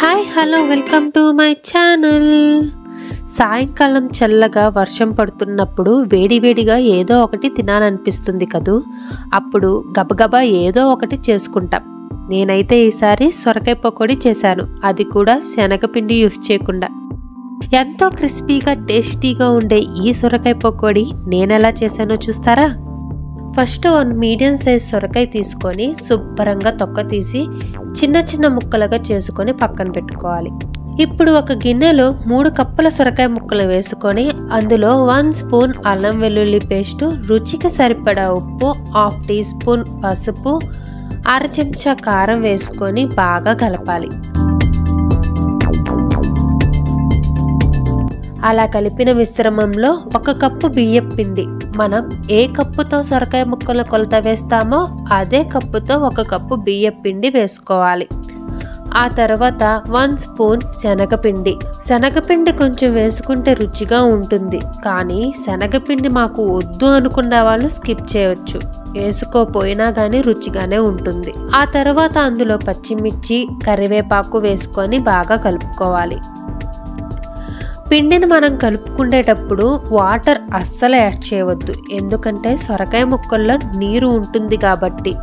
Hi hello welcome to my channel. సాయంకాలం చల్లగా వర్షం పడుతున్నప్పుడు వేడివేడిగా ఏదో ఒకటి తినాలనిపిస్తుంది కదూ. అప్పుడు గబగబా ఏదో ఒకటి చేసుకుంటాం. నేనైతే ఈసారి సొరకాయ పకోడీ చేశాను, అది కూడా శనగపిండి యూస్ చేయకుండా. ఎంతో క్రిస్పీగా టేస్టీగా ఉండే ఈ సొరకాయ పకోడీ నేనెలా చేశానో చూస్తారా? ఫస్ట్ 1 మీడియం సైజ్ సొరకాయ తీసుకొని శుభ్రంగా తొక్క తీసి చిన్న చిన్న ముక్కలుగా చేసుకొని పక్కన పెట్టుకోవాలి. ఇప్పుడు ఒక గిన్నెలో 3 కప్పుల సొరకాయ ముక్కలు వేసుకొని అందులో 1 స్పూన్ అల్లం వెల్లుల్లి పేస్టు, రుచికి సరిపడా ఉప్పు, 1/2 టీ స్పూన్ పసుపు, 1/2 చెంచా కారం వేసుకొని బాగా కలపాలి. అలా కలిపిన మిశ్రమంలో 1 కప్పు బియ్యం పిండి, మనం ఏ కప్పుతో సొరకాయ ముక్కల కొలత వేస్తామో అదే కప్పుతో 1 కప్పు బియ్యం పిండి వేసుకోవాలి. ఆ తర్వాత 1 స్పూన్ శనగపిండి. శనగపిండి కొంచెం వేసుకుంటే రుచిగా ఉంటుంది, కానీ శనగపిండి మాకు వద్దు అనుకున్న వాళ్ళు స్కిప్ చేయవచ్చు. వేసుకోపోయినా కానీ రుచిగానే ఉంటుంది. ఆ తర్వాత అందులో పచ్చిమిర్చి, కరివేపాకు వేసుకొని బాగా కలుపుకోవాలి. పిండిని మనం కలుపుకునేటప్పుడు వాటర్ అస్సలు యాడ్ చేయవద్దు, ఎందుకంటే సొరకాయ ముక్కల్లో నీరు ఉంటుంది కాబట్టి.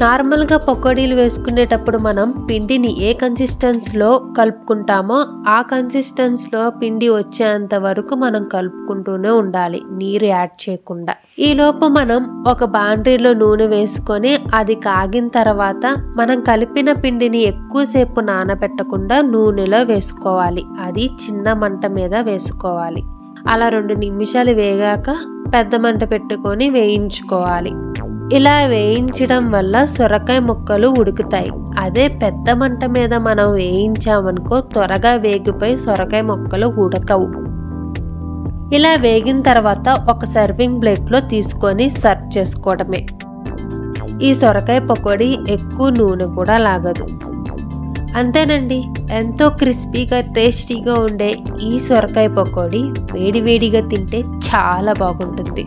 నార్మల్గా పకోడీలు వేసుకునేటప్పుడు మనం పిండిని ఏ కన్సిస్టెన్సీలో కలుపుకుంటామో ఆ కన్సిస్టెన్సీలో పిండి వచ్చేంత వరకు మనం కలుపుకుంటూనే ఉండాలి, నీరు యాడ్ చేయకుండా. ఈలోపు మనం ఒక బాండ్రీలో నూనె వేసుకొని అది కాగిన తర్వాత మనం కలిపిన పిండిని ఎక్కువసేపు నానబెట్టకుండా నూనెలో వేసుకోవాలి. అది చిన్న మంట మీద వేసుకోవాలి. అలా 2 నిమిషాలు వేగాక పెద్ద మంట పెట్టుకొని వేయించుకోవాలి. ఇలా వేయించడం వల్ల సొరకాయ ముక్కలు ఉడుకుతాయి. అదే పెద్ద మంట మీద మనం వేయించామనుకో త్వరగా వేగిపోయి సొరకాయ ముక్కలు ఉడకవు. ఇలా వేగిన తర్వాత ఒక సర్వింగ్ ప్లేట్లో తీసుకొని సర్వ్ చేసుకోవడమే. ఈ సొరకాయ పకోడీ ఎక్కువ నూనె కూడా లాగదు. అంతేనండి, ఎంతో క్రిస్పీగా టేస్టీగా ఉండే ఈ సొరకాయ పకోడీ వేడివేడిగా తింటే చాలా బాగుంటుంది.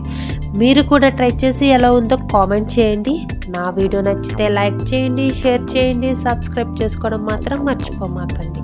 మీరు కూడా ట్రై చేసి ఎలా ఉందో కామెంట్ చేయండి. నా వీడియో నచ్చితే లైక్ చేయండి, షేర్ చేయండి, సబ్స్క్రైబ్ చేసుకోవడం మాత్రం మర్చిపోమాకండి.